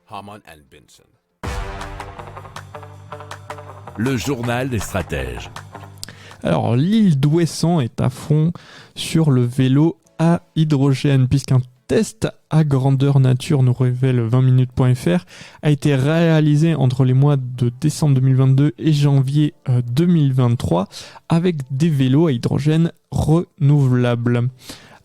Harman & Benson. Le journal des stratèges. Alors, l'île d'Ouessant est à fond sur le vélo à hydrogène, puisqu'un test à grandeur nature, nous révèle 20minutes.fr, a été réalisé entre les mois de décembre 2022 et janvier 2023 avec des vélos à hydrogène renouvelables.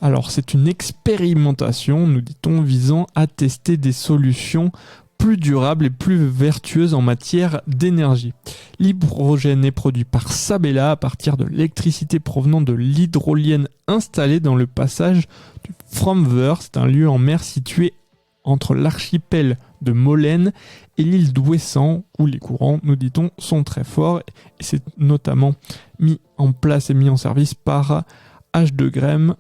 Alors, c'est une expérimentation, nous dit-on, visant à tester des solutions plus durables et plus vertueuses en matière d'énergie. L'hydrogène est produit par Sabela à partir de l'électricité provenant de l'hydrolienne installée dans le passage du Framver. C'est un lieu en mer situé entre l'archipel de Molène et l'île d'Ouessant, où les courants, nous dit-on, sont très forts. Et c'est notamment mis en place et mis en service par H2Grem.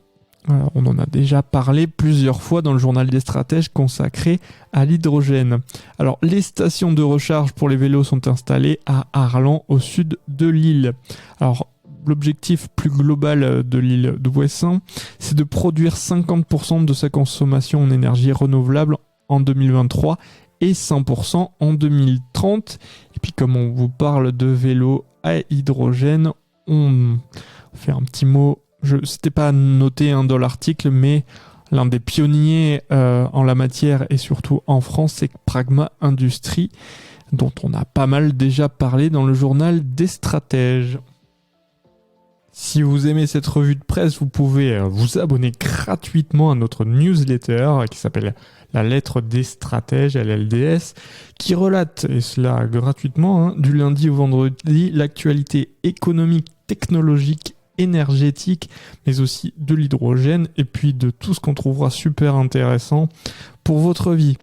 On en a déjà parlé plusieurs fois dans le journal des stratèges consacré à l'hydrogène. Alors, les stations de recharge pour les vélos sont installées à Arlan, au sud de l'île. Alors, l'objectif plus global de l'île d'Ouessant, c'est de produire 50% de sa consommation en énergie renouvelable en 2023 et 100% en 2030. Et puis, comme on vous parle de vélos à hydrogène, on fait un petit mot. C'était pas noté dans l'article, mais l'un des pionniers en la matière et surtout en France, c'est Pragma Industries, dont on a pas mal déjà parlé dans le journal des stratèges. Si vous aimez cette revue de presse, vous pouvez vous abonner gratuitement à notre newsletter qui s'appelle La Lettre des Stratèges, LLDS, qui relate, et cela gratuitement, du lundi au vendredi, l'actualité économique, technologique, énergétique, mais aussi de l'hydrogène et puis de tout ce qu'on trouvera super intéressant pour votre vie.